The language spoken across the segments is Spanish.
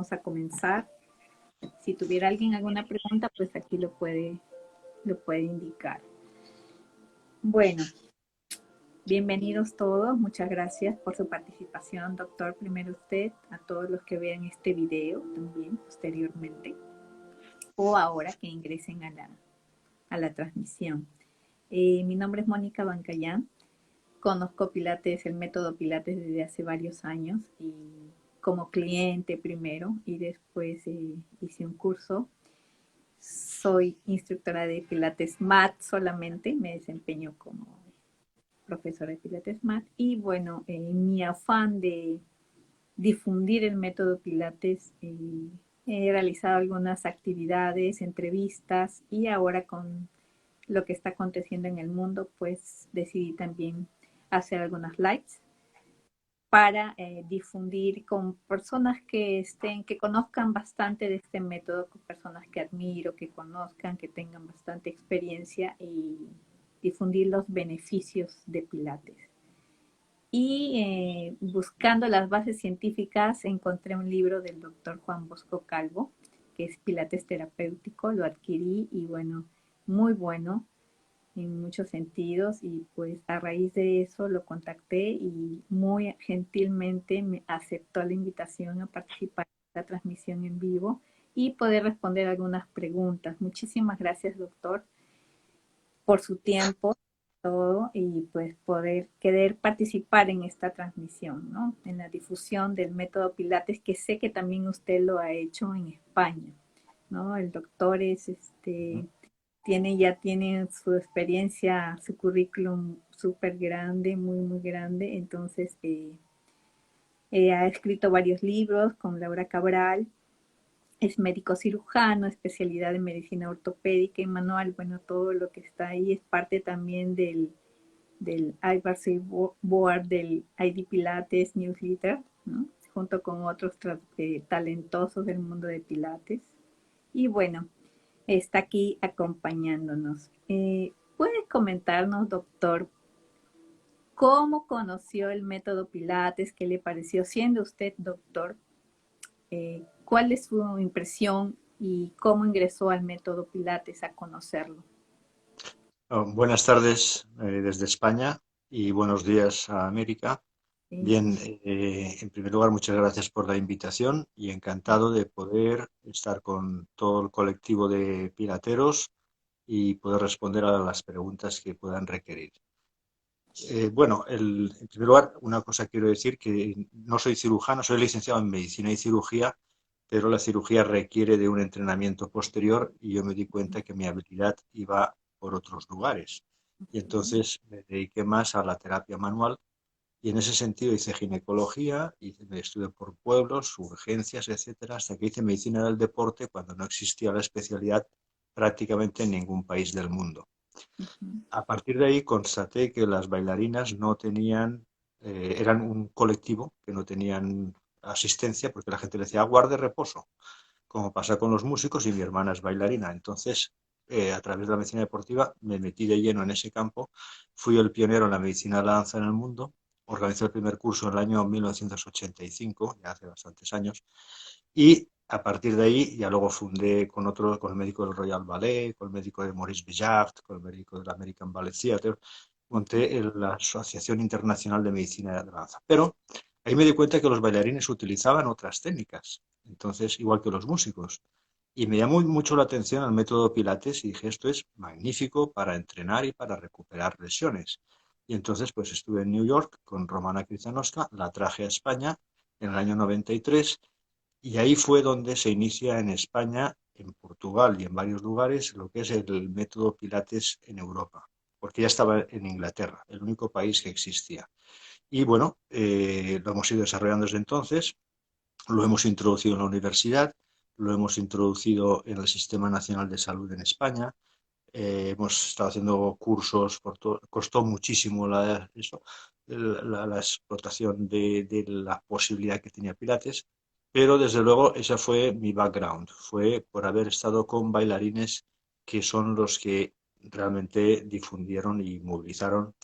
vamos a comenzar. Si tuviera alguien alguna pregunta, pues aquí lo puede indicar. Bueno, bienvenidos todos. Muchas gracias por su participación, doctor. Primero usted, a todos los que vean este video también posteriormente o ahora que ingresen a la transmisión. Mi nombre es Mónica Bancayán. Conozco Pilates, el método Pilates desde hace varios años y como cliente primero y después hice un curso. Soy instructora de Pilates Mat solamente, me desempeño como profesora de Pilates Mat y bueno, en mi afán de difundir el método Pilates, he realizado algunas actividades, entrevistas y ahora con lo que está aconteciendo en el mundo, pues decidí también hacer algunas lives para difundir con personas que conozcan bastante de este método, con personas que admiro, que conozcan, que tengan bastante experiencia y difundir los beneficios de Pilates. Y buscando las bases científicas encontré un libro del doctor Juan Bosco Calvo, que es Pilates terapéutico, lo adquirí y bueno, muy bueno en muchos sentidos y pues a raíz de eso lo contacté y muy gentilmente me aceptó la invitación a participar en la transmisión en vivo y poder responder algunas preguntas. Muchísimas gracias, doctor, por su tiempo todo y pues poder querer participar en esta transmisión, ¿no? En la difusión del método Pilates, que sé que también usted lo ha hecho en España, ¿no? El doctor ya tiene su experiencia, su currículum súper grande, muy, muy grande. Entonces, ha escrito varios libros con Laura Cabral, es médico cirujano, especialidad en medicina ortopédica y manual. Bueno, todo lo que está ahí es parte también del advisory board del ID Pilates Newsletter, ¿no? Junto con otros talentosos del mundo de Pilates. Y bueno, está aquí acompañándonos. ¿Puede comentarnos, doctor, cómo conoció el método Pilates? ¿Qué le pareció siendo usted doctor? ¿Cuál es su impresión y cómo ingresó al método Pilates a conocerlo? Buenas tardes desde España y buenos días a América. Sí. Bien, en primer lugar, muchas gracias por la invitación y encantado de poder estar con todo el colectivo de pilateros y poder responder a las preguntas que puedan requerir. Bueno, en primer lugar, una cosa quiero decir que no soy cirujano, soy licenciado en medicina y cirugía, pero la cirugía requiere de un entrenamiento posterior y yo me di cuenta que mi habilidad iba por otros lugares. Y entonces me dediqué más a la terapia manual y en ese sentido hice ginecología, me estudié por pueblos, urgencias, etcétera, hasta que hice medicina del deporte cuando no existía la especialidad prácticamente en ningún país del mundo. A partir de ahí constaté que las bailarinas no tenían, eran un colectivo que no tenían asistencia porque la gente le decía guarde reposo, como pasa con los músicos y mi hermana es bailarina. Entonces, a través de la medicina deportiva me metí de lleno en ese campo, fui el pionero en la medicina de la danza en el mundo, organizé el primer curso en el año 1985, ya hace bastantes años, y a partir de ahí ya luego fundé con otro, con el médico del Royal Ballet, con el médico de Maurice Billard, con el médico del American Ballet Theatre, monté la Asociación Internacional de Medicina de la Danza. Pero ahí me di cuenta que los bailarines utilizaban otras técnicas, entonces igual que los músicos. Y me llamó mucho la atención el método Pilates y dije, esto es magnífico para entrenar y para recuperar lesiones. Y entonces pues estuve en New York con Romana Krzyzanowska, la traje a España en el año 93 y ahí fue donde se inicia en España, en Portugal y en varios lugares lo que es el método Pilates en Europa, porque ya estaba en Inglaterra, el único país que existía. Y bueno, lo hemos ido desarrollando desde entonces, lo hemos introducido en la universidad, lo hemos introducido en el Sistema Nacional de Salud en España, hemos estado haciendo cursos, costó muchísimo la explotación de la posibilidad que tenía Pilates, pero desde luego ese fue mi background, fue por haber estado con bailarines que son los que realmente difundieron y movilizaron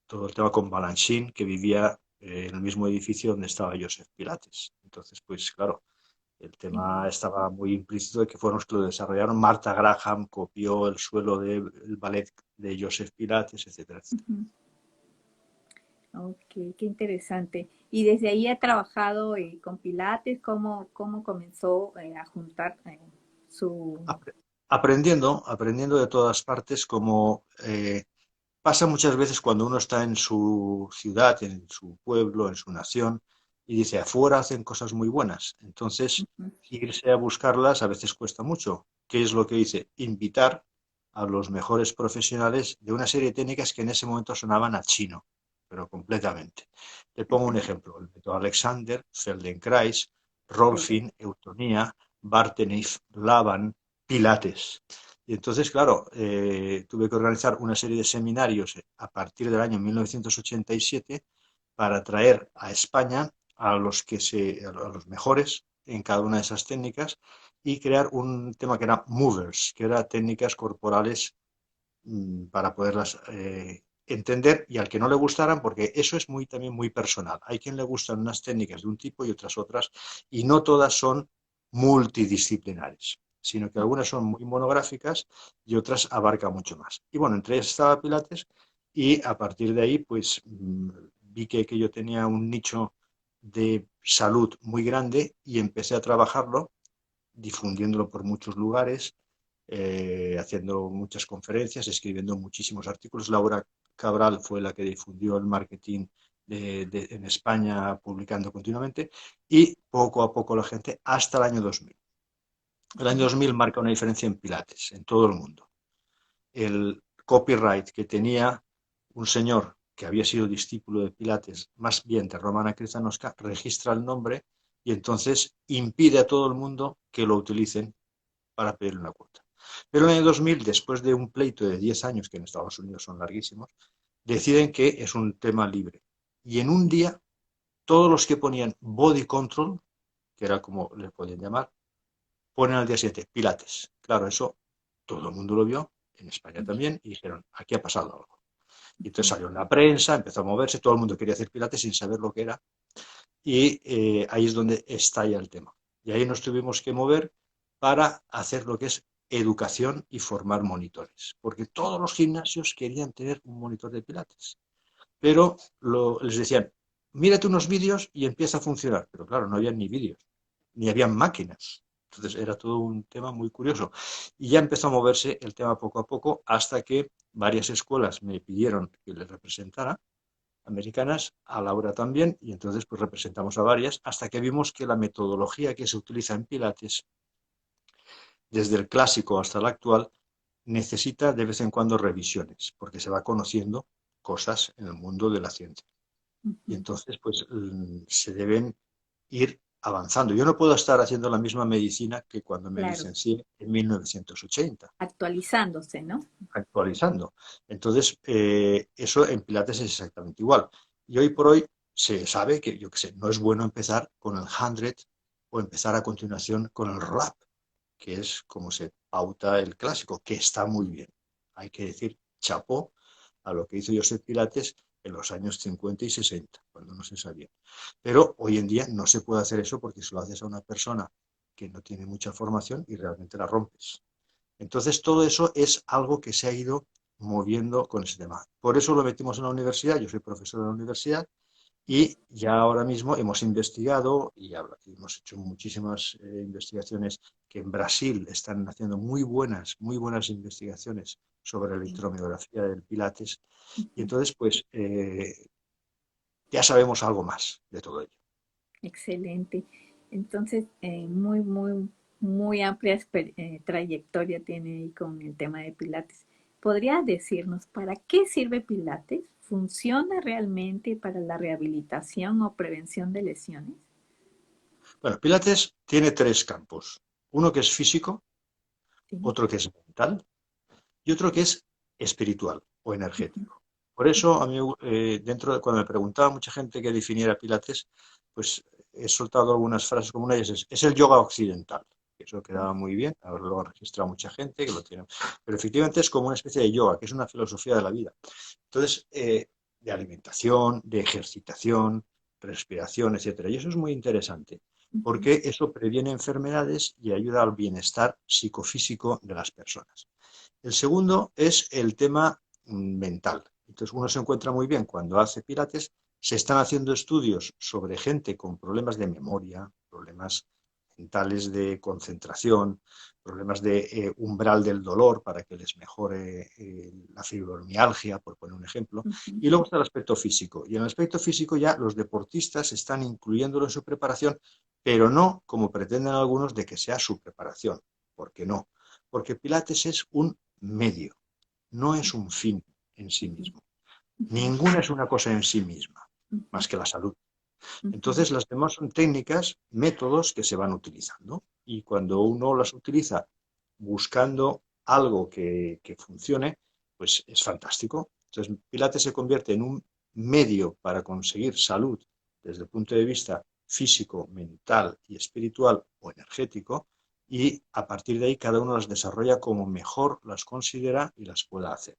todo el tema con Balanchine, que vivía en el mismo edificio donde estaba Joseph Pilates. Entonces, pues claro, El tema estaba muy implícito de que fueron los que lo desarrollaron. Martha Graham copió el suelo del ballet de Joseph Pilates, etcétera, etcétera. Ujú. Ok, qué interesante. Y desde ahí ha trabajado con Pilates. ¿Cómo comenzó a juntar su... Apre- aprendiendo de todas partes, como pasa muchas veces cuando uno está en su ciudad, en su pueblo, en su nación, y dice, afuera hacen cosas muy buenas. Entonces, Ujú, irse a buscarlas a veces cuesta mucho. ¿Qué es lo que hice? Invitar a los mejores profesionales de una serie de técnicas que en ese momento sonaban a chino, pero completamente. Le pongo un ejemplo. El método Alexander, Feldenkrais, correcto. Rolfing, Eutonía, Bartenev, Laban, Pilates. Y entonces, claro, tuve que organizar una serie de seminarios a partir del año 1987 para traer a España a los mejores en cada una de esas técnicas y crear un tema que era movers, que era técnicas corporales para poderlas entender y al que no le gustaran, porque eso es también muy personal. Hay quien le gustan unas técnicas de un tipo y otras, y no todas son multidisciplinares, sino que algunas son muy monográficas y otras abarcan mucho más. Y bueno, entre ellas estaba Pilates y a partir de ahí, pues vi que yo tenía un nicho de salud muy grande y empecé a trabajarlo difundiéndolo por muchos lugares, haciendo muchas conferencias, escribiendo muchísimos artículos. Laura Cabral fue la que difundió el marketing en España, publicando continuamente, y poco a poco la gente, hasta el año 2000. El año 2000 marca una diferencia en Pilates, en todo el mundo. El copyright que tenía un señor que había sido discípulo de Pilates, más bien de Romana Krzyzanowska, registra el nombre y entonces impide a todo el mundo que lo utilicen para pedir una cuota. Pero en el 2000, después de un pleito de 10 años, que en Estados Unidos son larguísimos, deciden que es un tema libre. Y en un día, todos los que ponían body control, que era como le podían llamar, ponen al día siguiente Pilates. Claro, eso todo el mundo lo vio, en España también, y dijeron, aquí ha pasado algo. Y entonces salió en la prensa, empezó a moverse, todo el mundo quería hacer Pilates sin saber lo que era, y ahí es donde estalla el tema. Y ahí nos tuvimos que mover para hacer lo que es educación y formar monitores, porque todos los gimnasios querían tener un monitor de Pilates, pero les decían, mírate unos vídeos y empieza a funcionar, pero claro, no habían ni vídeos, ni habían máquinas. Entonces era todo un tema muy curioso. Y ya empezó a moverse el tema poco a poco hasta que varias escuelas me pidieron que les representara, americanas, a Laura también, y entonces pues representamos a varias, hasta que vimos que la metodología que se utiliza en Pilates, desde el clásico hasta el actual, necesita de vez en cuando revisiones, porque se va conociendo cosas en el mundo de la ciencia. Y Ujú. entonces pues se deben ir avanzando. Yo no puedo estar haciendo la misma medicina que cuando me Claro, licencié en 1980, actualizándose, ¿no? actualizando. Entonces, eso en Pilates es exactamente igual. Y hoy por hoy se sabe que, yo qué sé, no es bueno empezar con el 100 o empezar a continuación con el roll-up, que es como se pauta el clásico, que está muy bien. Hay que decir chapó a lo que hizo Joseph Pilates en los años 50 y 60, cuando no se sabía. Pero hoy en día no se puede hacer eso porque se lo haces a una persona que no tiene mucha formación y realmente la rompes. Entonces, todo eso es algo que se ha ido moviendo con ese tema. Por eso lo metimos en la universidad, yo soy profesor de la universidad y ya ahora mismo hemos investigado y hemos hecho muchísimas investigaciones que en Brasil están haciendo muy buenas investigaciones sobre la Sí. electromiografía del Pilates. Y Ujú. entonces, pues, ya sabemos algo más de todo ello. Excelente. Entonces, muy amplia trayectoria tiene ahí con el tema de Pilates. ¿Podría decirnos para qué sirve Pilates? ¿Funciona realmente para la rehabilitación o prevención de lesiones? Bueno, Pilates tiene tres campos. Uno que es físico, Sí. otro que es mental y otro que es espiritual o Ujú. energético. Por eso, a mí, dentro de cuando me preguntaba mucha gente que definiera Pilates, pues he soltado algunas frases como una de ellas es el yoga occidental. Eso quedaba muy bien, ahora lo ha registrado mucha gente que lo tiene. Pero efectivamente es como una especie de yoga, que es una filosofía de la vida. Entonces, de alimentación, de ejercitación, respiración, etcétera. Y eso es muy interesante. Ujú, porque eso previene enfermedades y ayuda al bienestar psicofísico de las personas. El segundo es el tema mental. Entonces uno se encuentra muy bien cuando hace pilates. Se están haciendo estudios sobre gente con problemas de memoria, problemas mentales de concentración, problemas de umbral del dolor para que les mejore la fibromialgia, por poner un ejemplo. ujú. Y luego está el aspecto físico. Y en el aspecto físico ya los deportistas están incluyéndolo en su preparación, pero no como pretenden algunos de que sea su preparación. ¿Por qué no? Porque Pilates es un medio, no es un fin en sí Ujú, mismo. ujú, Ninguna es una cosa en sí misma, ujú, más que la salud. ujú. Entonces, las demás son técnicas, métodos que se van utilizando. Y cuando uno las utiliza buscando algo que funcione, pues es fantástico. Entonces, Pilates se convierte en un medio para conseguir salud desde el punto de vista físico, mental y espiritual o energético, y a partir de ahí cada uno las desarrolla como mejor las considera y las pueda hacer.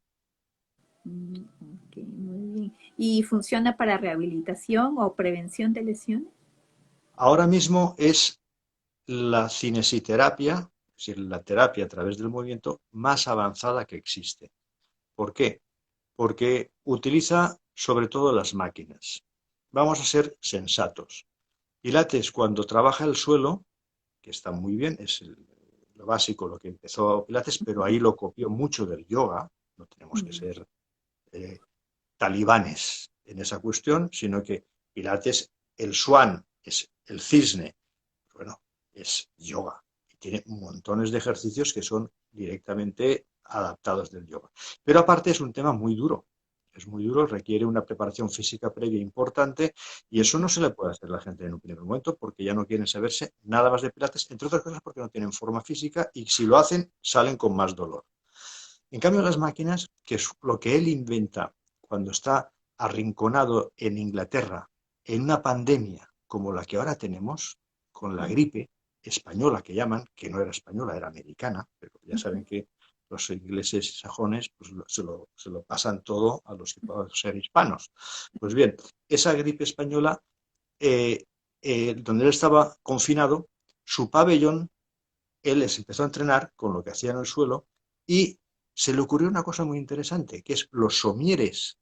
Ok, muy bien. ¿Y funciona para rehabilitación o prevención de lesiones? Ahora mismo es la cinesiterapia, es decir, la terapia a través del movimiento más avanzada que existe. ¿Por qué? Porque utiliza sobre todo las máquinas. Vamos a ser sensatos. Pilates, cuando trabaja el suelo, que está muy bien, es lo básico, lo que empezó Pilates, pero ahí lo copió mucho del yoga, no tenemos que Ya. ser eh, talibanes en esa cuestión, sino que Pilates, el swan, es el cisne, bueno, es yoga y tiene montones de ejercicios que son directamente adaptados del yoga. Pero aparte es un tema muy duro. Es muy duro, requiere una preparación física previa importante y eso no se le puede hacer a la gente en un primer momento porque ya no quieren saberse nada más de pilates, entre otras cosas porque no tienen forma física y si lo hacen salen con más dolor. En cambio, las máquinas, que es lo que él inventa cuando está arrinconado en Inglaterra en una pandemia como la que ahora tenemos, con la gripe española que llaman, que no era española, era americana, pero ya saben que los ingleses y sajones pues, se lo pasan todo a los que puedan ser hispanos. Pues bien, esa gripe española, eh, donde él estaba confinado, su pabellón él les empezó a entrenar con lo que hacía en el suelo y se le ocurrió una cosa muy interesante, que es los somieres,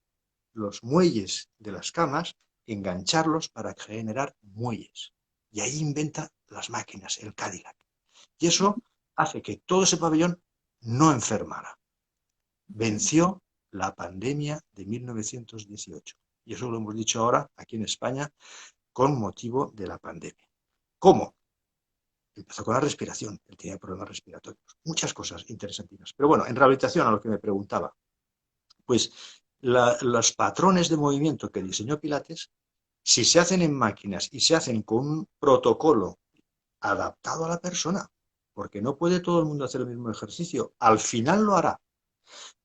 los muelles de las camas, engancharlos para generar muelles. Y ahí inventa las máquinas, el Cadillac. Y eso hace que todo ese pabellón no enfermara. Venció la pandemia de 1918. Y eso lo hemos dicho ahora aquí en España con motivo de la pandemia. ¿Cómo? Empezó con la respiración, él tenía problemas respiratorios, muchas cosas interesantísimas. Pero bueno, en rehabilitación a lo que me preguntaba, pues los patrones de movimiento que diseñó Pilates, si se hacen en máquinas y se hacen con un protocolo adaptado a la persona, porque no puede todo el mundo hacer el mismo ejercicio, al final lo hará,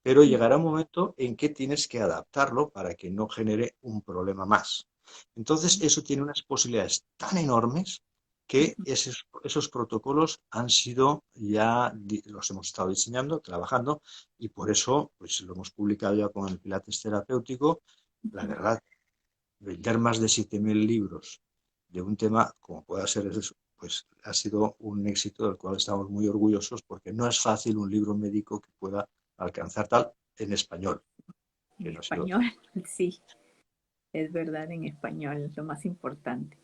pero llegará un momento en que tienes que adaptarlo para que no genere un problema más. Entonces, eso tiene unas posibilidades tan enormes que esos protocolos han sido ya, los hemos estado diseñando, trabajando, y por eso pues, lo hemos publicado ya con el Pilates terapéutico. La verdad, vender más de 7.000 libros de un tema como pueda ser eso, pues ha sido un éxito del cual estamos muy orgullosos porque no es fácil un libro médico que pueda alcanzar tal en español, En que no ha sido. español, sí, es verdad, en español, es lo más importante.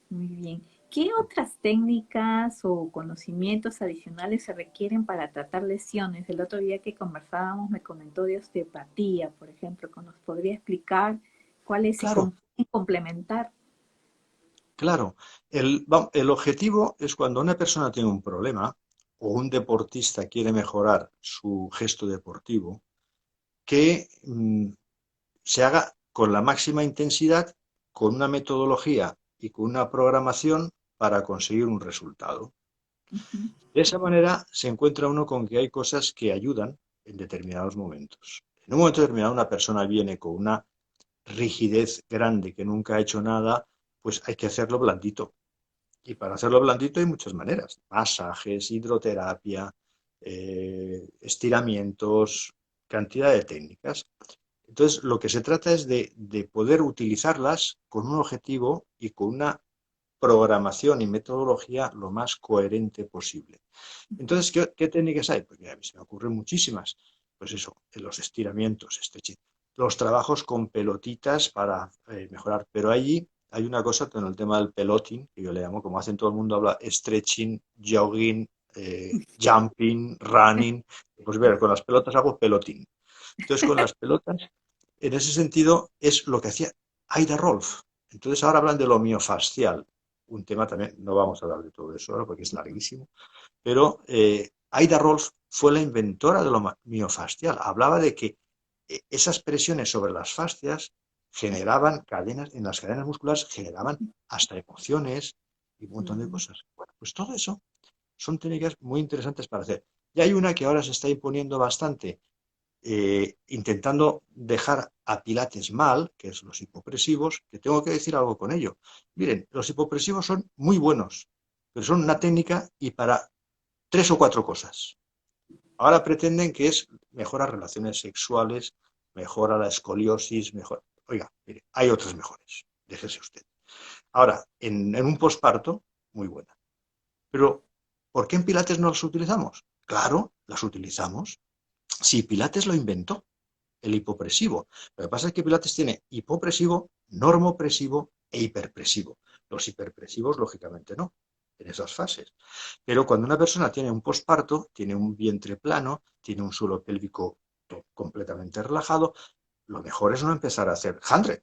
Muy bien. ¿Qué otras técnicas o conocimientos adicionales se requieren para tratar lesiones? El otro día que conversábamos me comentó de osteopatía, por ejemplo, que nos podría explicar cuáles se Claro, pueden complementar. claro. El objetivo es cuando una persona tiene un problema o un deportista quiere mejorar su gesto deportivo, que se haga con la máxima intensidad, con una metodología y con una programación para conseguir un resultado. Ujú, De esa manera se encuentra uno con que hay cosas que ayudan en determinados momentos. En un momento determinado una persona viene con una rigidez grande que nunca ha hecho nada, pues hay que hacerlo blandito. Y para hacerlo blandito hay muchas maneras. Masajes, hidroterapia, estiramientos, cantidad de técnicas. Entonces, lo que se trata es de poder utilizarlas con un objetivo y con una programación y metodología lo más coherente posible. Entonces, ¿qué técnicas hay? Pues mira, a mí se me ocurren muchísimas. Pues eso, los estiramientos, los trabajos con pelotitas para mejorar. Pero allí hay una cosa con el tema del peloting, que yo le llamo, como hacen todo el mundo, habla stretching, jogging, jumping, running. Pues ver, con las pelotas hago peloting. Entonces, con las pelotas, en ese sentido, es lo que hacía Aida Rolf. Entonces, ahora hablan de lo miofascial, un tema también, no vamos a hablar de todo eso ahora porque es larguísimo, pero Aida Rolf fue la inventora de lo miofascial. Hablaba de que esas presiones sobre las fascias generaban cadenas, en las cadenas musculares generaban hasta emociones y un montón de cosas. Bueno, pues todo eso son técnicas muy interesantes para hacer. Y hay una que ahora se está imponiendo bastante, intentando dejar a Pilates mal, que es los hipopresivos, que tengo que decir algo con ello. Miren, los hipopresivos son muy buenos, pero son una técnica y para tres o cuatro cosas. Ahora pretenden que es mejora relaciones sexuales, mejora la escoliosis, mejor. Oiga, mire, hay otras mejores. Déjese usted. Ahora, en un posparto, muy buena. Pero, ¿por qué en Pilates no las utilizamos? Claro, las utilizamos. Si Pilates lo inventó, el hipopresivo. Lo que pasa es que Pilates tiene hipopresivo, normopresivo e hiperpresivo. Los hiperpresivos, lógicamente, no, en esas fases. Pero cuando una persona tiene un posparto, tiene un vientre plano, tiene un suelo pélvico completamente relajado, lo mejor es no empezar a hacer 100,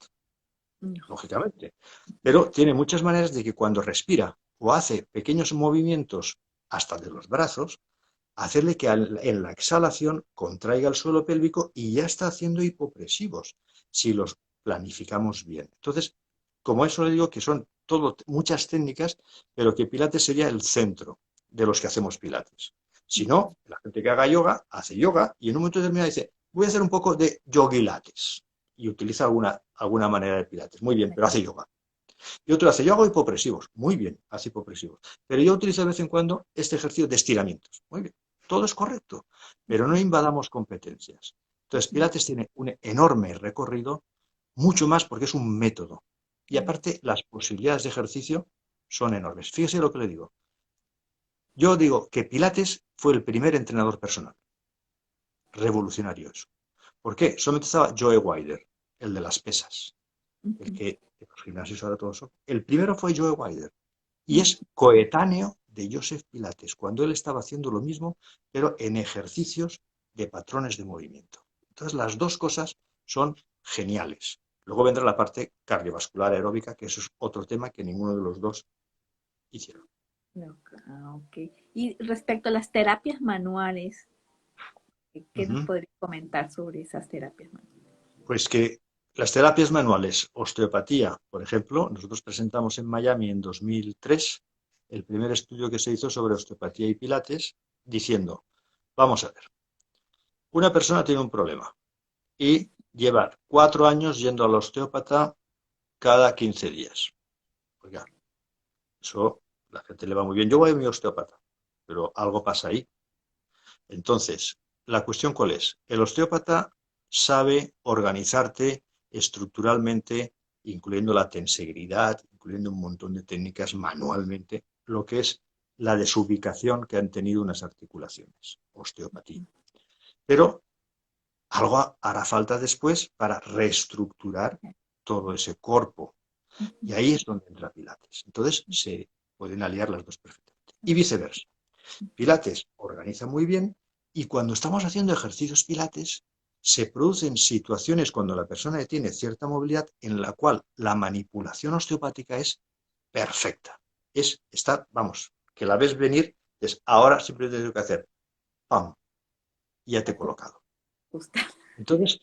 No. lógicamente. Pero tiene muchas maneras de que cuando respira o hace pequeños movimientos hasta de los brazos, hacerle que en la exhalación contraiga el suelo pélvico y ya está haciendo hipopresivos, si los planificamos bien. Entonces, como eso le digo que son muchas técnicas, pero que Pilates sería el centro de los que hacemos Pilates. Si no, la gente que haga yoga, hace yoga y en un momento determinado dice, voy a hacer un poco de yogilates y utiliza alguna manera de Pilates. Muy bien, pero hace yoga. Y otro hace, yo hago hipopresivos. Muy bien, hace hipopresivos. Pero yo utilizo de vez en cuando este ejercicio de estiramientos. Muy bien, todo es correcto, pero no invadamos competencias. Entonces, Pilates tiene un enorme recorrido, mucho más porque es un método. Y aparte, las posibilidades de ejercicio son enormes. Fíjese lo que le digo. Yo digo que Pilates fue el primer entrenador personal. Revolucionario eso. ¿Por qué? Solamente estaba Joe Wilder, el de las pesas, el que los gimnasios ahora todos son. El primero fue Joe Wilder. Y es coetáneo de Joseph Pilates, cuando él estaba haciendo lo mismo, pero en ejercicios de patrones de movimiento. Entonces, las dos cosas son geniales. Luego vendrá la parte cardiovascular aeróbica, que eso es otro tema que ninguno de los dos hicieron. No, ok. Y respecto a las terapias manuales, ¿qué nos Ujú. podría comentar sobre esas terapias manuales? Pues que las terapias manuales, osteopatía, por ejemplo, nosotros presentamos en Miami en 2003 el primer estudio que se hizo sobre osteopatía y pilates, diciendo, vamos a ver, una persona tiene un problema y lleva 4 años yendo al osteópata cada 15 días. Oiga, eso la gente le va muy bien. Yo voy a mi osteópata, pero algo pasa ahí. Entonces, ¿la cuestión cuál es? El osteópata sabe organizarte estructuralmente, incluyendo la tensegridad, incluyendo un montón de técnicas manualmente, lo que es la desubicación que han tenido unas articulaciones, osteopatía. Pero algo hará falta después para reestructurar todo ese cuerpo. Y ahí es donde entra Pilates. Entonces se pueden aliar las dos perfectamente. Y viceversa. Pilates organiza muy bien y cuando estamos haciendo ejercicios Pilates se producen situaciones cuando la persona tiene cierta movilidad en la cual la manipulación osteopática es perfecta. Vamos, que la ves venir, es ahora simplemente tengo que hacer, ¡pam! Y ya te he colocado. Justo. Entonces,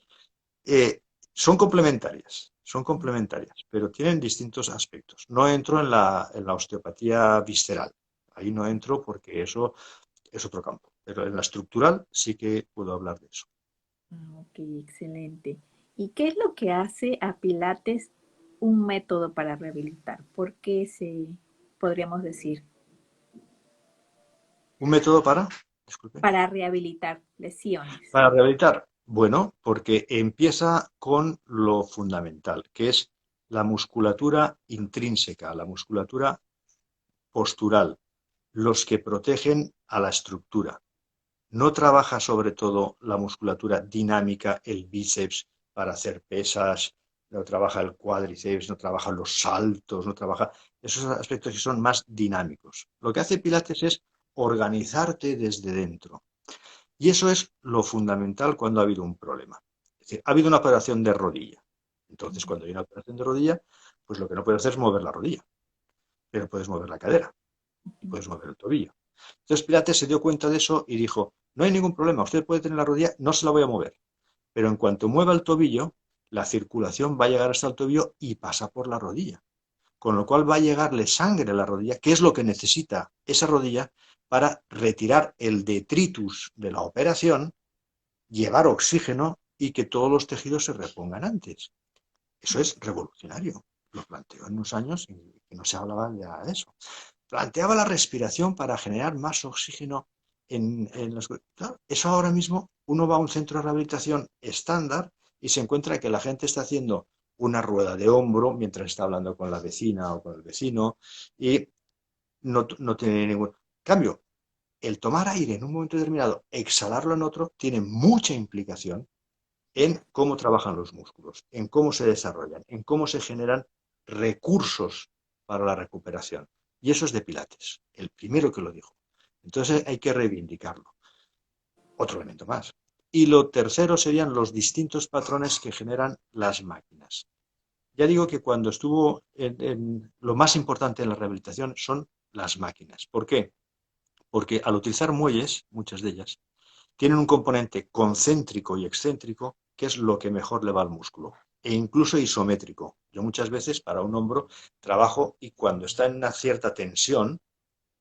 son complementarias, pero tienen distintos aspectos. No entro en la osteopatía visceral, ahí no entro porque eso es otro campo, pero en la estructural sí que puedo hablar de eso. Ok, excelente. ¿Y qué es lo que hace a Pilates un método para rehabilitar? ¿Por qué podríamos decir, ¿Un método disculpe, para rehabilitar lesiones? para rehabilitar? Bueno, porque empieza con lo fundamental, que es la musculatura intrínseca, la musculatura postural, los que protegen a la estructura. No trabaja sobre todo la musculatura dinámica, el bíceps para hacer pesas, no trabaja el cuádriceps, no trabaja los saltos, no trabaja esos aspectos que son más dinámicos. Lo que hace Pilates es organizarte desde dentro. Y eso es lo fundamental cuando ha habido un problema. Es decir, ha habido una operación de rodilla. Entonces, cuando hay una operación de rodilla, pues lo que no puedes hacer es mover la rodilla, pero puedes mover la cadera, puedes mover el tobillo. Entonces Pilates se dio cuenta de eso y dijo, no hay ningún problema, usted puede tener la rodilla, no se la voy a mover, pero en cuanto mueva el tobillo, la circulación va a llegar hasta el tobillo y pasa por la rodilla, con lo cual va a llegarle sangre a la rodilla, que es lo que necesita esa rodilla para retirar el detritus de la operación, llevar oxígeno y que todos los tejidos se repongan antes. Eso es revolucionario. Lo planteó en unos años y no se hablaba ya de eso. Planteaba la respiración para generar más oxígeno en los... Claro, eso ahora mismo uno va a un centro de rehabilitación estándar y se encuentra que la gente está haciendo una rueda de hombro mientras está hablando con la vecina o con el vecino y no tiene ningún cambio. El tomar aire en un momento determinado, exhalarlo en otro, tiene mucha implicación en cómo trabajan los músculos, en cómo se desarrollan, en cómo se generan recursos para la recuperación. Y eso es de Pilates, el primero que lo dijo. Entonces hay que reivindicarlo. Otro elemento más. Y lo tercero serían los distintos patrones que generan las máquinas. Ya digo que cuando estuvo lo más importante en la rehabilitación son las máquinas. ¿Por qué? Porque al utilizar muelles, muchas de ellas, tienen un componente concéntrico y excéntrico, que es lo que mejor le va al músculo, e incluso isométrico. Yo muchas veces para un hombro trabajo y cuando está en una cierta tensión,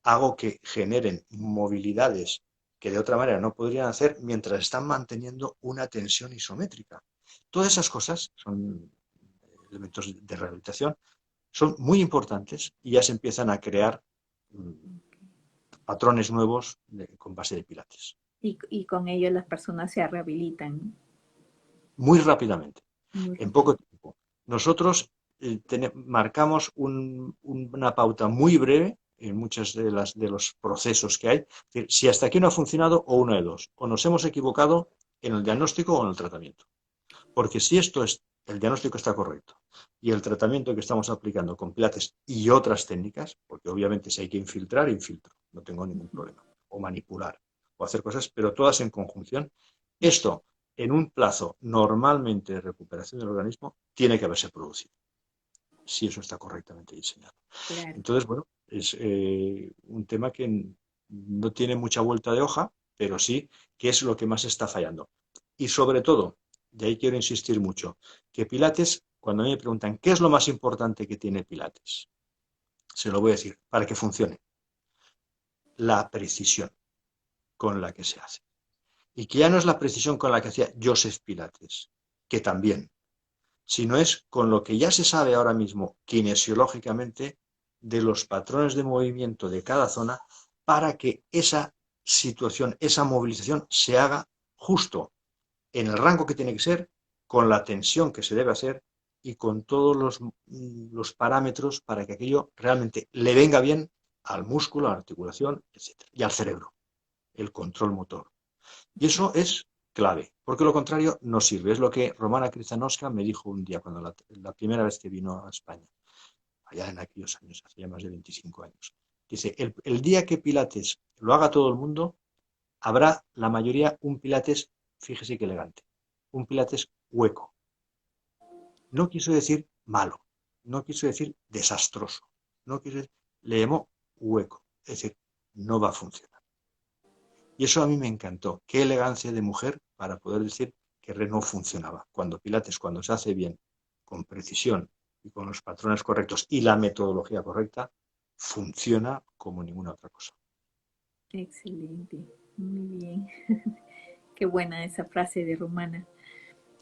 hago que generen movilidades que de otra manera no podrían hacer mientras están manteniendo una tensión isométrica. Todas esas cosas son elementos de rehabilitación, son muy importantes y ya se empiezan a crear patrones nuevos con base de pilates. Y con ello las personas se rehabilitan Muy rápidamente, muy en rápido. poco tiempo. Nosotros marcamos una pauta muy breve en muchos de los procesos que hay. Es decir, si hasta aquí no ha funcionado, o una de dos, o nos hemos equivocado en el diagnóstico o en el tratamiento. Porque si el diagnóstico está correcto y el tratamiento que estamos aplicando con pilates y otras técnicas, porque obviamente si hay que infiltrar, infiltro, no tengo ningún problema, o manipular, o hacer cosas, pero todas en conjunción, esto en un plazo normalmente de recuperación del organismo tiene que haberse producido, si eso está correctamente diseñado. Claro. Entonces, bueno, es un tema que no tiene mucha vuelta de hoja, pero sí que es lo que más está fallando. Y sobre todo, y ahí quiero insistir mucho, que Pilates, cuando a mí me preguntan qué es lo más importante que tiene Pilates, se lo voy a decir, para que funcione, la precisión con la que se hace. Y que ya no es la precisión con la que hacía Joseph Pilates, que también, sino es con lo que ya se sabe ahora mismo kinesiológicamente de los patrones de movimiento de cada zona para que esa situación, esa movilización se haga justo en el rango que tiene que ser, con la tensión que se debe hacer y con todos los parámetros para que aquello realmente le venga bien al músculo, a la articulación, etc. Y al cerebro, el control motor. Y eso es clave, porque lo contrario no sirve. Es lo que Romana Krzyzanowska me dijo un día, cuando la primera vez que vino a España, allá en aquellos años, hace ya más de 25 años. Dice, el día que Pilates lo haga todo el mundo, habrá la mayoría un Pilates, fíjese qué elegante, un Pilates hueco. No quiso decir malo, no quiso decir desastroso, no quiso decir, le llamó hueco, es decir, no va a funcionar. Y eso a mí me encantó. Qué elegancia de mujer para poder decir que no funcionaba. Cuando Pilates, cuando se hace bien, con precisión y con los patrones correctos y la metodología correcta, funciona como ninguna otra cosa. Excelente. Muy bien. Qué buena esa frase de Romana.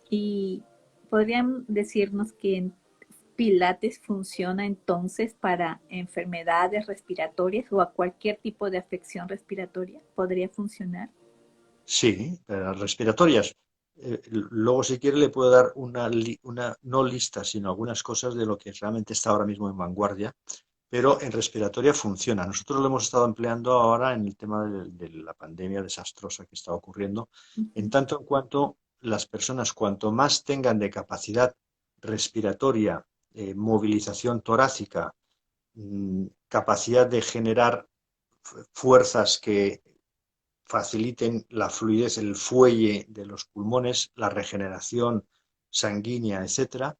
Y podrían decirnos que Pilates funciona entonces para enfermedades respiratorias o a cualquier tipo de afección respiratoria. ¿Podría funcionar? Sí, respiratorias. Luego, si quiere, le puedo dar una no lista, sino algunas cosas de lo que realmente está ahora mismo en vanguardia, pero en respiratoria funciona. Nosotros lo hemos estado empleando ahora en el tema de la pandemia desastrosa que está ocurriendo, en Ujú. tanto en cuanto las personas, cuanto más tengan de capacidad respiratoria, movilización torácica, capacidad de generar fuerzas que faciliten la fluidez, el fuelle de los pulmones, la regeneración sanguínea, etcétera,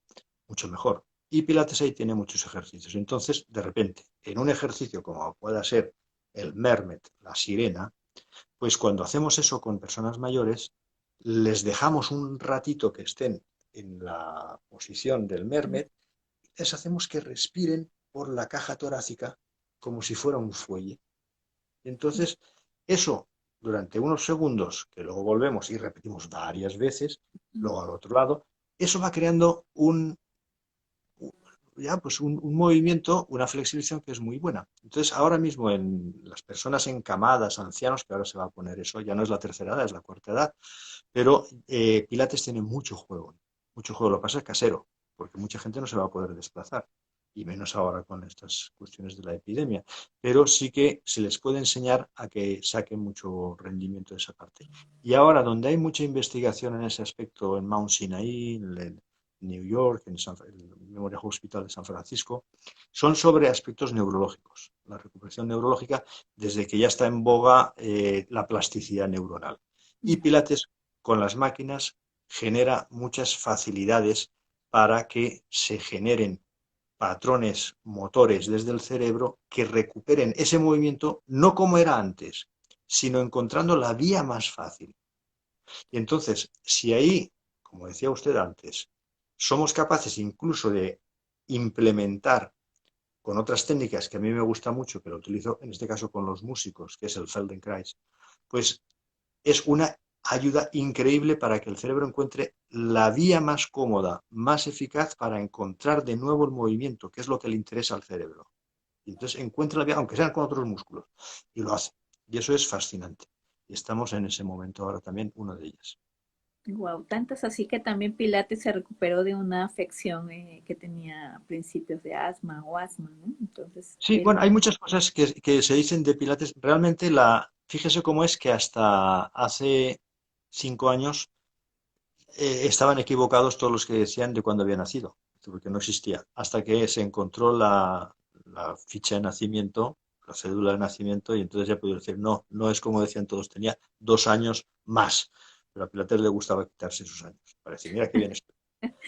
mucho mejor. Y Pilates ahí tiene muchos ejercicios. Entonces, de repente, en un ejercicio como pueda ser el Mermet, la sirena, pues cuando hacemos eso con personas mayores, les dejamos un ratito que estén en la posición del Mermet, les hacemos que respiren por la caja torácica como si fuera un fuelle. Entonces, eso durante unos segundos, que luego volvemos y repetimos varias veces, luego al otro lado, eso va creando un movimiento, una flexibilización que es muy buena. Entonces, ahora mismo en las personas encamadas, ancianos, que ahora se va a poner eso, ya no es la tercera edad, es la cuarta edad, pero Pilates tiene mucho juego, mucho juego. Lo que pasa es casero, porque mucha gente no se va a poder desplazar, y menos ahora con estas cuestiones de la epidemia. Pero sí que se les puede enseñar a que saquen mucho rendimiento de esa parte. Y ahora, donde hay mucha investigación en ese aspecto, en Mount Sinai, en New York, en el Memorial Hospital de San Francisco, son sobre aspectos neurológicos, la recuperación neurológica, desde que ya está en boga la plasticidad neuronal. Y Pilates con las máquinas genera muchas facilidades para que se generen patrones motores desde el cerebro que recuperen ese movimiento no como era antes, sino encontrando la vía más fácil. Y entonces, si ahí, como decía usted antes, somos capaces incluso de implementar con otras técnicas que a mí me gusta mucho, que lo utilizo en este caso con los músicos, que es el Feldenkrais, pues es una ayuda increíble para que el cerebro encuentre la vía más cómoda, más eficaz para encontrar de nuevo el movimiento, que es lo que le interesa al cerebro. Y entonces encuentra la vía, aunque sean con otros músculos, y lo hace. Y eso es fascinante. Y estamos en ese momento ahora también, una de ellas. Wow, tantas así que también Pilates se recuperó de una afección que tenía a principios de asma o asma, ¿no? Entonces, Sí, bueno, hay muchas cosas que se dicen de Pilates. Realmente, fíjese cómo es que hasta hace 5 años estaban equivocados todos los que decían de cuándo había nacido, porque no existía. Hasta que se encontró la ficha de nacimiento, la cédula de nacimiento, y entonces ya pude decir, no, no es como decían todos, tenía 2 años más. Pero a Pilates le gustaba quitarse sus años. Parecía, mira qué bien estoy.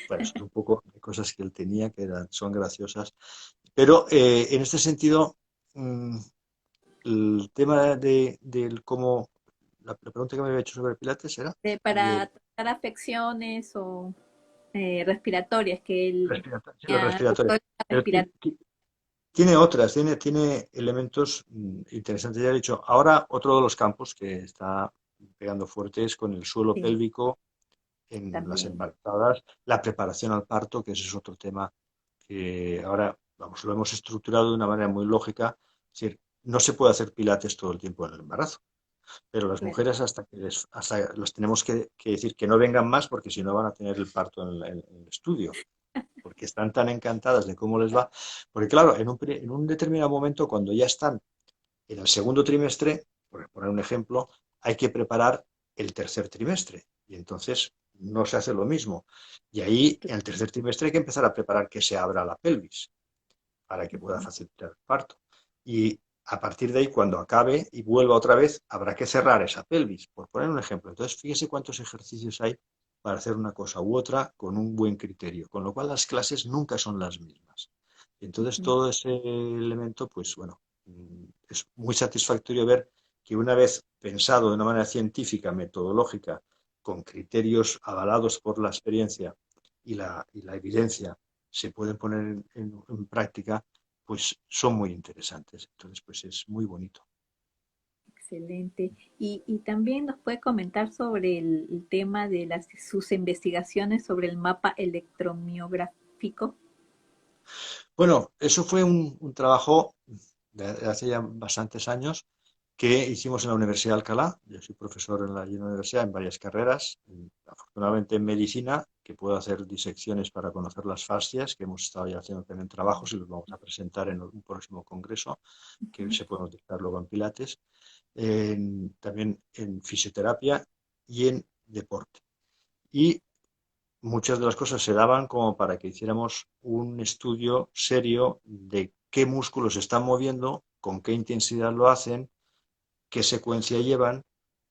Bueno, eso es un poco de cosas que él tenía que son graciosas. Pero en este sentido, mm, el tema del cómo, la pregunta que me había hecho sobre Pilates era para tratar afecciones o respiratorias, que él sí, la tenía respiratoria. problemas Pero respiratorios. tiene otras, tiene elementos interesantes. Ya he dicho, ahora otro de los campos que está pegando fuerte es con el suelo Sí, pélvico en las también. embarazadas, la preparación al parto, que ese es otro tema que ahora, vamos, lo hemos estructurado de una manera muy lógica. Es decir, no se puede hacer pilates todo el tiempo en el embarazo, pero las Claro. mujeres hasta los tenemos que decir que no vengan más porque si no van a tener el parto en el estudio porque están tan encantadas de cómo les va. Porque claro, en un determinado momento, cuando ya están en el segundo trimestre, por poner un ejemplo, hay que preparar el tercer trimestre. Y entonces no se hace lo mismo. Y ahí, en el tercer trimestre, hay que empezar a preparar que se abra la pelvis para que pueda facilitar el parto. Y a partir de ahí, cuando acabe y vuelva otra vez, habrá que cerrar esa pelvis, por poner un ejemplo. Entonces, fíjese cuántos ejercicios hay para hacer una cosa u otra con un buen criterio, con lo cual las clases nunca son las mismas. Entonces, Ujú. todo ese elemento, pues bueno, es muy satisfactorio ver que una vez pensado de una manera científica, metodológica, con criterios avalados por la experiencia y la evidencia, se pueden poner en práctica, pues son muy interesantes. Entonces, pues es muy bonito. Excelente. Y también nos puede comentar sobre el tema de sus investigaciones sobre el mapa electromiográfico. Bueno, eso fue un trabajo de hace ya bastantes años que hicimos en la Universidad de Alcalá. Yo soy profesor en la universidad en varias carreras, afortunadamente en medicina, que puedo hacer disecciones para conocer las fascias, que hemos estado ya haciendo también trabajos y los vamos a presentar en un próximo congreso, que se pueden utilizar luego en Pilates, también en fisioterapia y en deporte. Y muchas de las cosas se daban como para que hiciéramos un estudio serio de qué músculos se están moviendo, con qué intensidad lo hacen, qué secuencia llevan,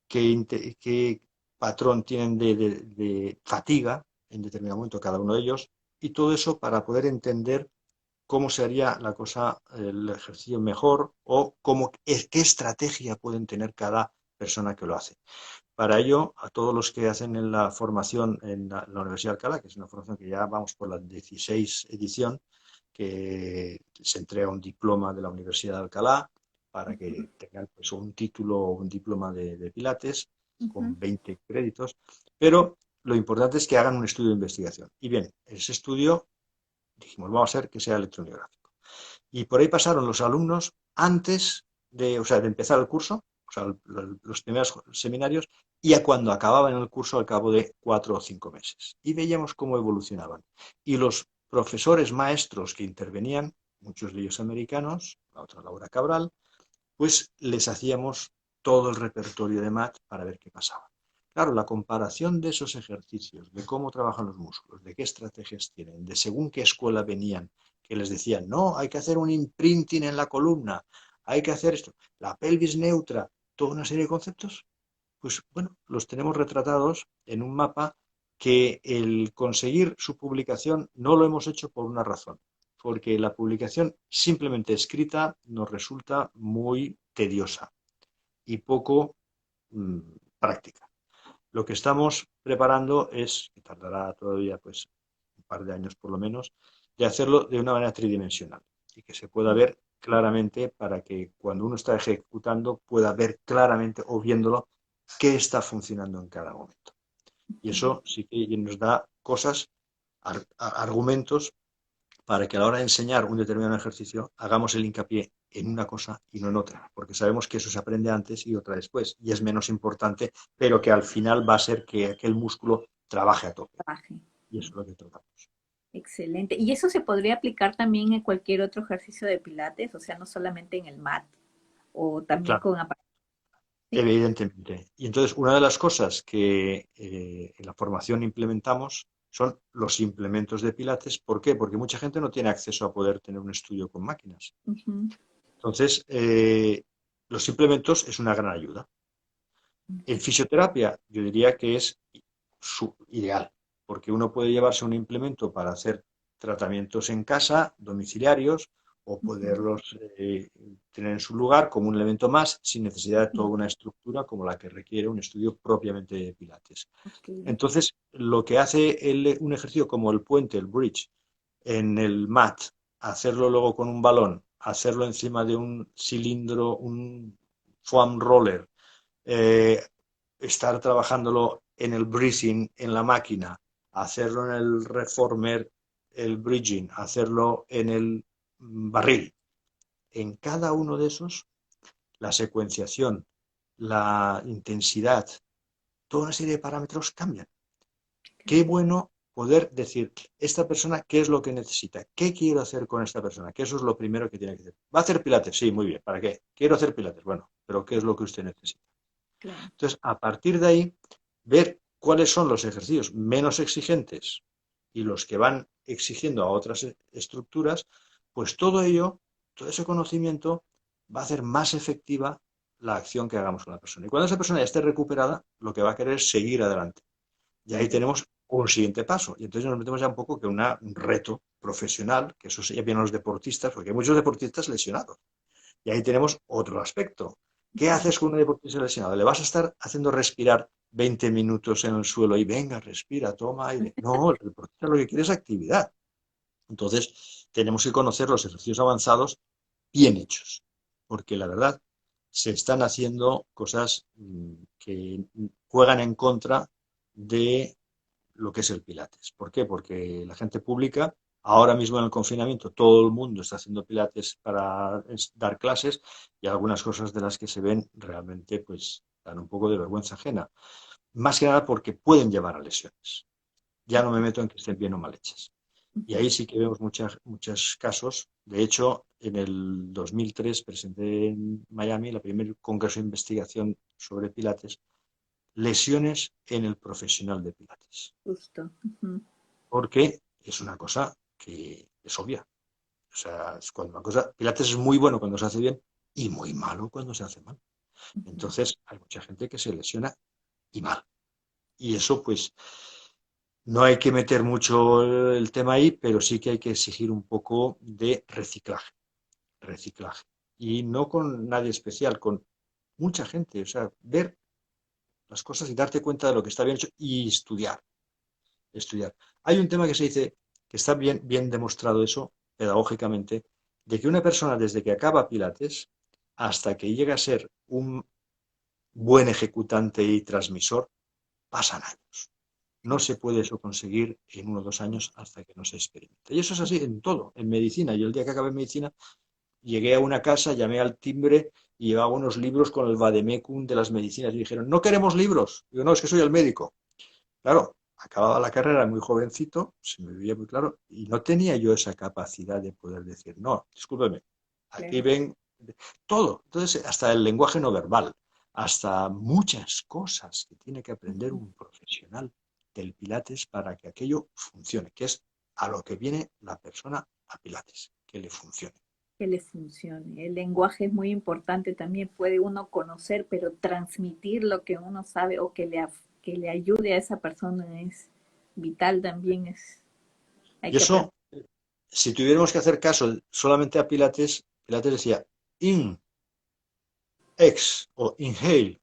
qué patrón tienen de fatiga en determinado momento cada uno de ellos, y todo eso para poder entender cómo se haría la cosa, el ejercicio mejor o qué estrategia pueden tener cada persona que lo hace. Para ello, a todos los que hacen en la formación en la Universidad de Alcalá, que es una formación que ya vamos por la 16 edición, que se entrega un diploma de la Universidad de Alcalá para que tengan pues, un título o un diploma de Pilates Ujú. con 20 créditos, pero lo importante es que hagan un estudio de investigación. Y bien, ese estudio dijimos, vamos a hacer que sea electromiográfico. Y por ahí pasaron los alumnos antes o sea, de empezar el curso, o sea, los primeros seminarios, y a cuando acababan el curso al cabo de 4 o 5 meses. Y veíamos cómo evolucionaban. Y los profesores maestros que intervenían, muchos de ellos americanos, la otra Laura Cabral, pues les hacíamos todo el repertorio de MAT para ver qué pasaba. Claro, la comparación de esos ejercicios, de cómo trabajan los músculos, de qué estrategias tienen, de según qué escuela venían, que les decían, no, hay que hacer un imprinting en la columna, hay que hacer esto, la pelvis neutra, toda una serie de conceptos, pues bueno, los tenemos retratados en un mapa que el conseguir su publicación no lo hemos hecho por una razón, porque la publicación simplemente escrita nos resulta muy tediosa y poco mmm, práctica. Lo que estamos preparando es, que tardará todavía pues un par de años por lo menos, de hacerlo de una manera tridimensional y que se pueda ver claramente para que cuando uno está ejecutando pueda ver claramente o viéndolo qué está funcionando en cada momento. Y eso sí que nos da cosas, argumentos para que a la hora de enseñar un determinado ejercicio hagamos el hincapié en una cosa y no en otra, porque sabemos que eso se aprende antes y otra después, y es menos importante, pero que al final va a ser que aquel músculo trabaje a tope. Trabaje. Y eso es lo que tratamos. Excelente. ¿Y eso se podría aplicar también en cualquier otro ejercicio de pilates? O sea, no solamente en el mat o también Claro, con aparatos. ¿Sí? evidentemente. Y entonces, una de las cosas que en la formación implementamos son los implementos de Pilates. ¿Por qué? Porque mucha gente no tiene acceso a poder tener un estudio con máquinas. Ujú. Entonces, los implementos es una gran ayuda. En fisioterapia, yo diría que es su ideal, porque uno puede llevarse un implemento para hacer tratamientos en casa, domiciliarios, o Ujú. poderlos tener en su lugar como un elemento más, sin necesidad de toda Sí. una estructura como la que requiere un estudio propiamente de Pilates. Ok. Entonces, lo que hace un ejercicio como el puente, el bridge, en el mat, hacerlo luego con un balón, hacerlo encima de un cilindro, un foam roller, eh, estar trabajándolo en el breathing, en la máquina, hacerlo en el reformer, el bridging, hacerlo en el barril. En cada uno de esos, la secuenciación, la intensidad, toda una serie de parámetros cambian. Qué Claro. bueno poder decir, esta persona, ¿qué es lo que necesita? ¿Qué quiero hacer con esta persona? Que eso es lo primero que tiene que hacer. ¿Va a hacer pilates? Sí, muy bien. ¿Para qué? Quiero hacer pilates. Bueno, pero ¿qué es lo que usted necesita? Claro. Entonces, a partir de ahí, ver cuáles son los ejercicios menos exigentes y los que van exigiendo a otras estructuras, pues todo ello, todo ese conocimiento va a hacer más efectiva la acción que hagamos con la persona. Y cuando esa persona ya esté recuperada, lo que va a querer es seguir adelante. Y ahí Claro. tenemos un siguiente paso. Y entonces nos metemos ya un poco que un reto profesional, que eso ya vienen los deportistas, porque hay muchos deportistas lesionados. Y ahí tenemos otro aspecto. ¿Qué Ujú. haces con un deportista lesionado? ¿Le vas a estar haciendo respirar 20 minutos en el suelo y venga, respira, toma aire? No, el deportista lo que quiere es actividad. Entonces, tenemos que conocer los ejercicios avanzados bien hechos, porque la verdad se están haciendo cosas que juegan en contra de lo que es el Pilates. ¿Por qué? Porque la gente pública Ahora mismo en el confinamiento todo el mundo está haciendo pilates para dar clases y algunas cosas de las que se ven realmente pues dan un poco de vergüenza ajena. Más que nada porque pueden llevar a lesiones. Ya no me meto en que estén bien o mal hechas. Y ahí sí que vemos muchos casos. De hecho, en el 2003 presenté en Miami la primer congreso de investigación sobre pilates, lesiones en el profesional de pilates. Justo. Ujú. Porque es una cosa que es obvia. O sea, es cuando una cosa, pilates es muy bueno cuando se hace bien y muy malo cuando se hace mal. Ujú. Entonces, hay mucha gente que se lesiona y mal. Y eso, pues, no hay que meter mucho el tema ahí, pero sí que hay que exigir un poco de reciclaje, reciclaje. Y no con nadie especial, con mucha gente. O sea, ver las cosas y darte cuenta de lo que está bien hecho y estudiar, estudiar. Hay un tema que se dice que está bien demostrado eso pedagógicamente, de que una persona desde que acaba Pilates hasta que llega a ser un buen ejecutante y transmisor, pasan años. No Sí, se puede eso conseguir en 1 o 2 años hasta que no se experimente. Y eso es así en todo, en medicina. Yo el día que acabé medicina llegué a una casa, llamé al timbre y llevaba unos libros con el vademecum de las medicinas y dijeron, no queremos libros. Digo, no, es que soy el médico. Claro, acababa la carrera muy jovencito, se me veía muy claro, y no tenía yo esa capacidad de poder decir, no, discúlpeme, aquí claro. ven todo. Entonces, hasta el lenguaje no verbal, hasta muchas cosas que tiene que aprender Ujú. un profesional del Pilates para que aquello funcione, que es a lo que viene la persona a Pilates, que le funcione. Que le funcione. El lenguaje es muy importante también. Puede uno conocer, pero transmitir lo que uno sabe o que le ayude a esa persona es vital también. Hay Y que aprender. eso, si tuviéramos que hacer caso solamente a Pilates, Pilates decía in, ex o inhale,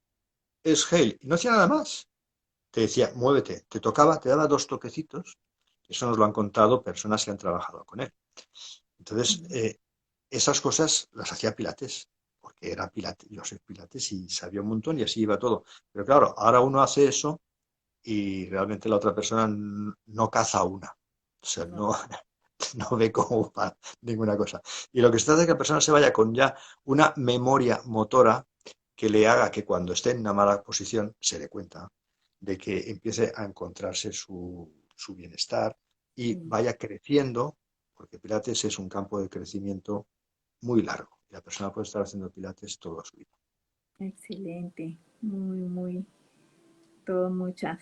exhale, y no hacía nada más. Te decía, muévete, te tocaba, te daba 2 toquecitos. Eso nos lo han contado personas que han trabajado con él. Entonces, esas cosas las hacía Pilates, porque era Pilates, yo soy Pilates y sabía un montón y así iba todo. Pero claro, ahora uno hace eso y realmente la otra persona no caza una. O sea, No, no, no ve cómo va ninguna cosa. Y lo que se trata es que la persona se vaya con ya una memoria motora que le haga que cuando esté en una mala posición se dé cuenta de que empiece a encontrarse su bienestar y sí. vaya creciendo, porque Pilates es un campo de crecimiento muy largo. Y la persona puede estar haciendo Pilates toda su vida. Excelente. Muy, muy, todo mucha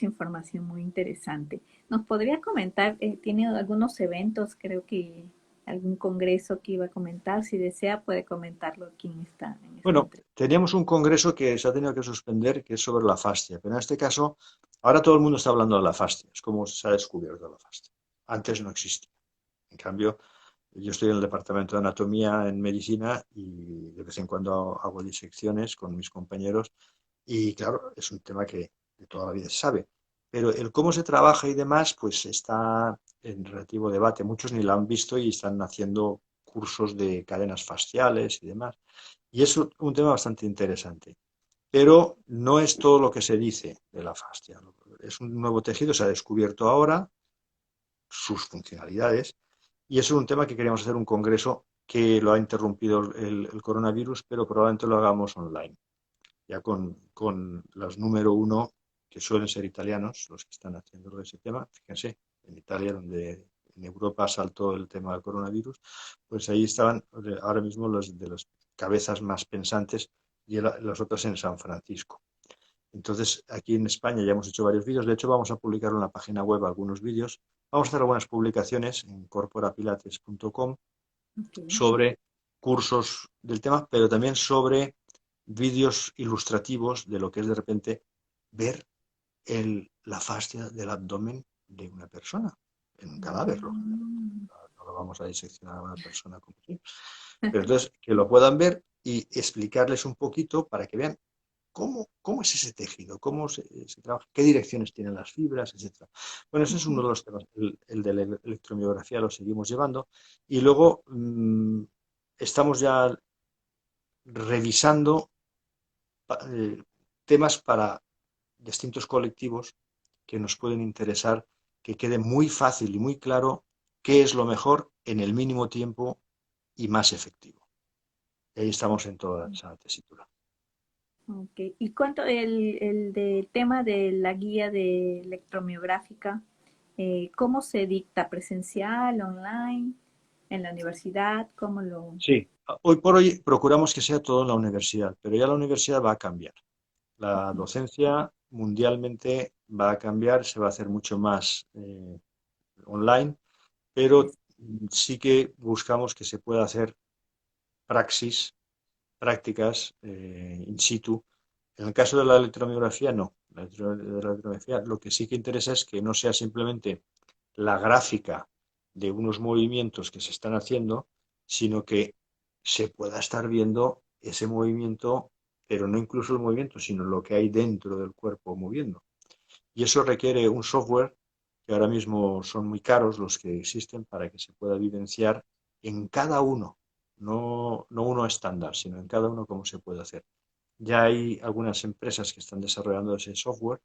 información muy interesante. ¿Nos podría comentar, tiene algunos eventos, creo que algún congreso que iba a comentar? Si desea, puede comentarlo aquí en esta Bueno, entrevista. teníamos un congreso que se ha tenido que suspender, que es sobre la fascia, pero en este caso, ahora todo el mundo está hablando de la fascia, es como se ha descubierto la fascia. Antes no existía. En cambio, yo estoy en el departamento de anatomía en medicina y de vez en cuando hago disecciones con mis compañeros y claro, es un tema que de toda la vida se sabe. Pero el cómo se trabaja y demás, pues está en relativo debate. Muchos ni lo han visto y están haciendo cursos de cadenas fasciales y demás. Y es un tema bastante interesante. Pero no es todo lo que se dice de la fascia. Es un nuevo tejido, se ha descubierto ahora sus funcionalidades y eso es un tema que queríamos hacer un congreso que lo ha interrumpido el coronavirus, pero probablemente lo hagamos online, ya con los número uno, que suelen ser italianos, los que están haciendo ese tema. Fíjense, en Italia, donde en Europa saltó el tema del coronavirus, pues ahí estaban ahora mismo los de las cabezas más pensantes y los otros en San Francisco. Entonces, aquí en España ya hemos hecho varios vídeos. De hecho, vamos a publicar en la página web algunos vídeos. Vamos a hacer algunas publicaciones en corporapilates.com Ok. sobre cursos del tema, pero también sobre vídeos ilustrativos de lo que es de repente ver la fascia del abdomen de una persona, en un cadáver, lógicamente. Mm. No lo vamos a diseccionar a una persona como si. Pero entonces, que lo puedan ver y explicarles un poquito para que vean cómo es ese tejido, cómo se trabaja, qué direcciones tienen las fibras, etcétera. Bueno, ese es uno de los temas. El de la electromiografía lo seguimos llevando. Y luego estamos ya revisando eh, temas para distintos colectivos que nos pueden interesar, que quede muy fácil y muy claro qué es lo mejor en el mínimo tiempo y más efectivo. Y ahí estamos en toda esa tesitura. Ok. ¿Y cuánto el del tema de la guía de electromiográfica, cómo se dicta? ¿Presencial, online, en la universidad? ¿Cómo lo...? Sí, hoy por hoy procuramos que sea todo en la universidad, pero ya la universidad va a cambiar. La docencia mundialmente va a cambiar, se va a hacer mucho más online, pero sí que buscamos que se pueda hacer praxis, prácticas in situ. En el caso de la electromiografía, no. De la electromiografía, lo que sí que interesa es que no sea simplemente la gráfica de unos movimientos que se están haciendo, sino que se pueda estar viendo ese movimiento, pero no incluso el movimiento, sino lo que hay dentro del cuerpo moviendo. Y eso requiere un software que ahora mismo son muy caros los que existen para que se pueda evidenciar en cada uno, no uno estándar, sino en cada uno cómo se puede hacer. Ya hay algunas empresas que están desarrollando ese software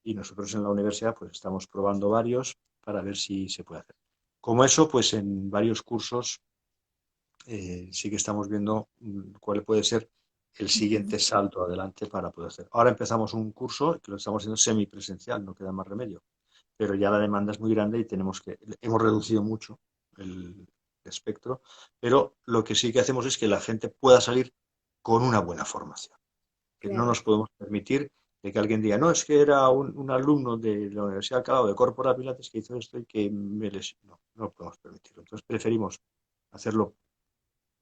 y nosotros en la universidad pues estamos probando varios para ver si se puede hacer. Como eso, pues en varios cursos sí que estamos viendo cuál puede ser el Ujú. siguiente salto adelante para poder hacer. Ahora empezamos un curso que lo estamos haciendo semipresencial, no queda más remedio, pero ya la demanda es muy grande y hemos reducido mucho el espectro, pero lo que sí que hacemos es que la gente pueda salir con una buena formación. Que no Claro. nos podemos permitir de que alguien diga, no, es que era un alumno de la Universidad de Alcalá o de Corpora Pilates que hizo esto y que me lesionó. No, no lo podemos permitir. Entonces preferimos hacerlo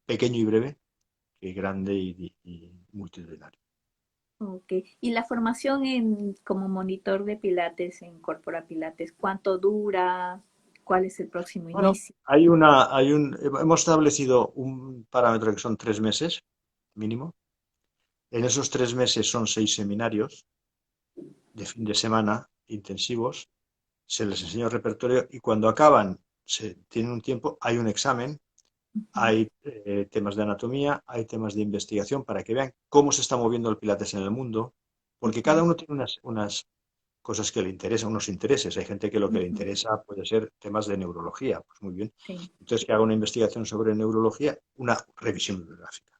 pequeño y breve que grande y multitudinario. Ok. ¿Y la formación como monitor de Pilates en Corpora Pilates, cuánto dura? ¿Cuál es el próximo Bueno, inicio? hemos establecido un parámetro que son 3 meses mínimo. En esos 3 meses son 6 seminarios de fin de semana intensivos. Se les enseña el repertorio y cuando acaban, tienen un tiempo, hay un examen, Ujú, hay temas de anatomía, hay temas de investigación para que vean cómo se está moviendo el Pilates en el mundo, porque cada ujú, uno tiene unas cosas que le interesan, unos intereses. Hay gente que lo que le ujú. interesa puede ser temas de neurología, pues muy bien. Sí. Entonces que haga una investigación sobre neurología, una revisión bibliográfica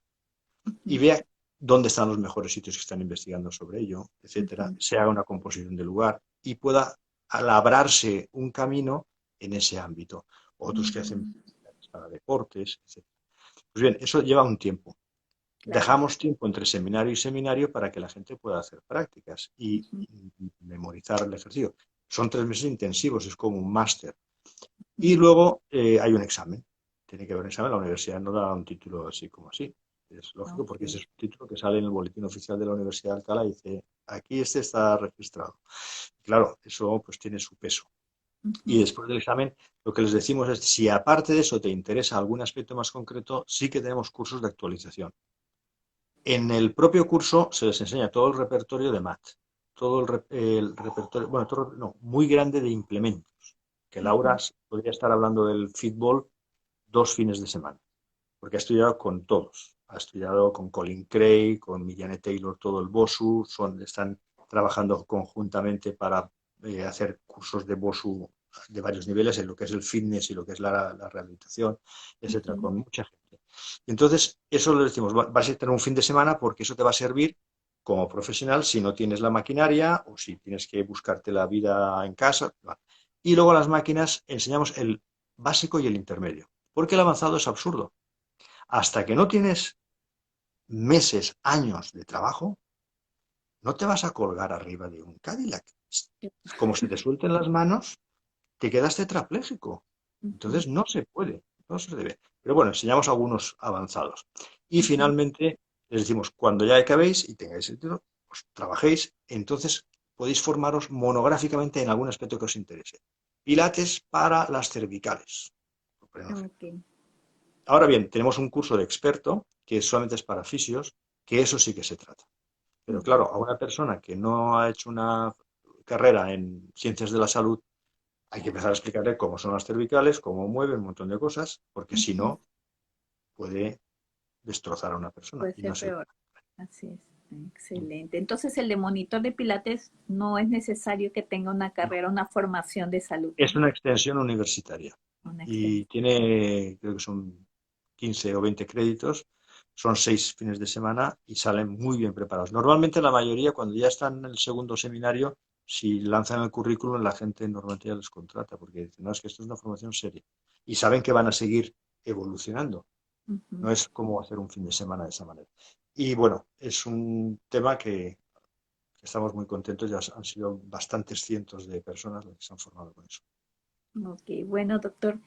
y Ujú, vea dónde están los mejores sitios que están investigando sobre ello, etcétera, ujú, se haga una composición del lugar y pueda labrarse un camino en ese ámbito. Otros que hacen mm, para deportes, etcétera. Pues bien, eso lleva un tiempo. claro. Dejamos tiempo entre seminario y seminario para que la gente pueda hacer prácticas Ujú, y memorizar el ejercicio. Son 3 meses intensivos, es como un máster. Y ujú. luego hay un examen. Tiene que haber un examen. La universidad no da un título así como así. Es lógico porque ese Ok. es un título que sale en el boletín oficial de la Universidad de Alcalá y dice, aquí este está registrado. Claro, eso pues tiene su peso. Y Ujú, después del examen, lo que les decimos es, si aparte de eso te interesa algún aspecto más concreto, sí que tenemos cursos de actualización. En el propio curso se les enseña todo el repertorio de MAT, todo el repertorio, bueno, no, muy grande de implementos, que Laura ujú, podría estar hablando del fútbol 2 fines de semana, porque ha estudiado con todos. Ha estudiado con Colin Craig, con Millane Taylor, todo el BOSU, están trabajando conjuntamente para hacer cursos de BOSU de varios niveles en lo que es el fitness y lo que es la rehabilitación, etcétera, ujú. con mucha gente. Y entonces, eso le decimos, vas a tener un fin de semana porque eso te va a servir como profesional si no tienes la maquinaria o si tienes que buscarte la vida en casa. Vale. Y luego a las máquinas enseñamos el básico y el intermedio, porque el avanzado es absurdo. Hasta que no tienes meses, años de trabajo, no te vas a colgar arriba de un Cadillac. Como se te suelten las manos, te quedas tetrapléjico. Ujú, Entonces no se puede, no se debe. Pero bueno, enseñamos algunos avanzados. Y ujú. finalmente les decimos, cuando ya acabéis y tengáis el título, pues trabajéis, entonces podéis formaros monográficamente en algún aspecto que os interese. Pilates para las cervicales. Ok. Ahora bien, tenemos un curso de experto que solamente es para fisios, que eso sí que se trata. Pero Ya. claro, a una persona que no ha hecho una carrera en ciencias de la salud, hay que empezar a explicarle cómo son las cervicales, cómo mueven, un montón de cosas, porque si Ujú. no, puede destrozar a una persona Puede y no ser es el peor. caso. Así es. Excelente. Entonces, el de monitor de Pilates no es necesario que tenga una No, carrera, una formación de salud. es una extensión universitaria. Gracias. y tiene, creo que son 15 o 20 créditos, son 6 fines de semana y salen muy bien preparados. Normalmente la mayoría, cuando ya están en el segundo seminario, si lanzan el currículum, la gente normalmente ya les contrata, porque dicen, no, es que esto es una formación seria. Y saben que van a seguir evolucionando. Ujú. No es como hacer un fin de semana de esa manera. Y bueno, es un tema que estamos muy contentos, ya han sido bastantes cientos de personas las que se han formado con eso. Ok, bueno, doctor,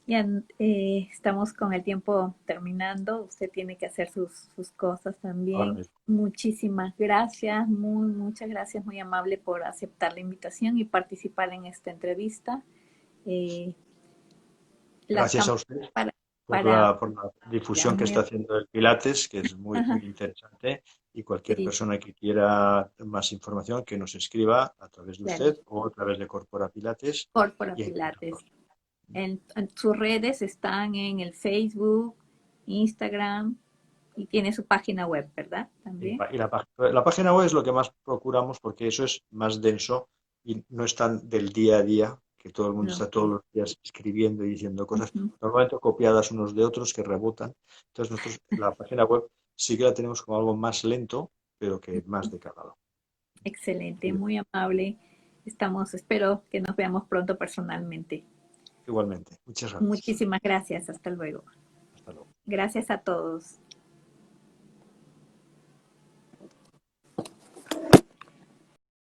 ya estamos con el tiempo terminando. Usted tiene que hacer sus cosas Ahora también. mismo. Muchísimas gracias, muchas gracias, muy amable por aceptar la invitación y participar en esta entrevista. Eh, las Gracias a cámaras usted para, por para la ya, difusión que muy, está haciendo el Pilates, que es muy, muy ajá, interesante. Y cualquier sí, persona que quiera más información, que nos escriba a través de claro, usted o a través de Corpora Pilates. Corpora Y Pilates. encantado. En sus redes están en el Facebook, Instagram y tiene su página web, ¿verdad? También. Y la página web es lo que más procuramos porque eso es más denso y no es tan del día a día, que todo el mundo No, está todos ok. los días escribiendo y diciendo cosas, Ujú. normalmente copiadas unos de otros que rebotan. Entonces nosotros la página web sí que la tenemos como algo más lento, pero que más de calado. Excelente, Muy bien. muy amable. Espero que nos veamos pronto personalmente. Igualmente. Muchas gracias. Muchísimas gracias. Hasta luego. Hasta luego. Gracias a todos.